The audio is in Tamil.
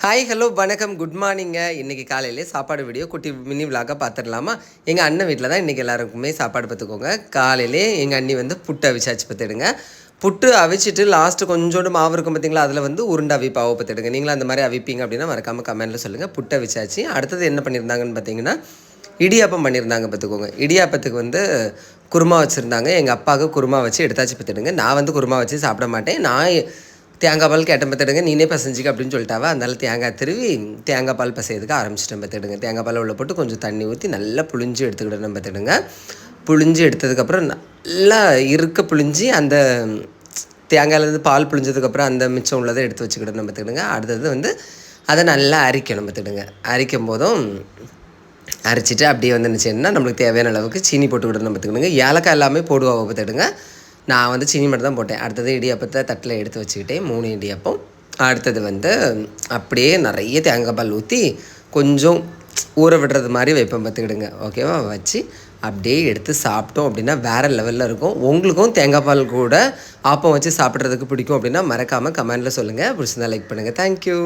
ஹாய் ஹலோ வணக்கம் குட் மார்னிங்க. இன்றைக்கி காலையிலே சாப்பாடு வீடியோ குட்டி மினி விலாக பார்த்துடலாமா? எங்கள் அண்ணன் வீட்டில் தான் இன்றைக்கி எல்லாருக்குமே சாப்பாடு பார்த்துக்கோங்க. காலையிலே எங்கள் அண்ணி வந்து புட்டு அவிச்சாச்சு பார்த்துடுங்க. புட்டு அவிச்சிட்டு லாஸ்ட்டு கொஞ்சோண்டு மாவு இருக்கும் பார்த்திங்களா, அதில் வந்து உருண்டை அவிப்பாவை பார்த்துடுங்க. நீங்களும் அந்த மாதிரி அவிப்பீங்க அப்படின்னா மறக்காமல் கமெண்ட்டில் சொல்லுங்கள். புட்டு அவிச்சாச்சு. அடுத்தது என்ன பண்ணியிருந்தாங்கன்னு பார்த்தீங்கன்னா, இடியாப்பம் பண்ணியிருந்தாங்க பார்த்துக்கோங்க. இடியாப்பத்துக்கு வந்து குருமா வச்சுருந்தாங்க. எங்கள் அப்பாவுக்கு குருமா வச்சு எடுத்தாச்சு பார்த்துடுங்க. நான் வந்து குருமா வச்சு சாப்பிட மாட்டேன். நான் தேங்காய் பால் கேட்டேன் பார்த்துடுங்க. நீனே பசஞ்சிக்க அப்படின்னு சொல்லிட்டாவா. அதனால தேங்காய் திருவி தேங்காய் பால் பசையதுக்கு ஆரம்பிச்சிட்டேன் பார்த்துடுங்க. தேங்காய் பால் உள்ள போட்டு கொஞ்சம் தண்ணி ஊற்றி நல்லா புழிஞ்சு எடுத்துக்கிடணும் பார்த்துடுங்க. புழிஞ்சு எடுத்ததுக்கப்புறம் நல்லா புழிஞ்சு அந்த தேங்காயிலேருந்து பால் புழிஞ்சதுக்கப்புறம் அந்த மிச்சம் உள்ளதை எடுத்து வச்சுக்கிடணும் பார்த்துக்கிடுங்க. அடுத்தது வந்து அதை நல்லா அரிக்கணும் பார்த்துடுங்க. அரிக்கும் போதும் அரைச்சிட்டு அப்படியே வந்து நினச்சின்னா நம்மளுக்கு தேவையான அளவுக்கு சீனி போட்டுக்கிடணும் பார்த்துக்கிடுங்க. ஏலக்காய் எல்லாமே போடுவாங்க பார்த்துடுங்க. நான் வந்து சீனி மட்டும் தான் போட்டேன். அடுத்தது இடியாப்பத்தை தட்டில் எடுத்து வச்சுக்கிட்டேன். 3 இடியாப்பம். அடுத்தது வந்து அப்படியே நிறைய தேங்காய் பால் ஊற்றி கொஞ்சம் ஊற விடுறது மாதிரி வைப்பேன் பார்த்துக்கிடுங்க. ஓகேவா? வச்சு அப்படியே எடுத்து சாப்பிட்டோம் அப்படின்னா வேறு லெவலில் இருக்கும். உங்களுக்கும் தேங்காய் பால் கூட ஆப்பம் வச்சு சாப்பிட்றதுக்கு பிடிக்கும் அப்படின்னா மறக்காமல் கமெண்டில் சொல்லுங்கள். பிடிச்சிருந்தா லைக் பண்ணுங்கள். தேங்க்யூ.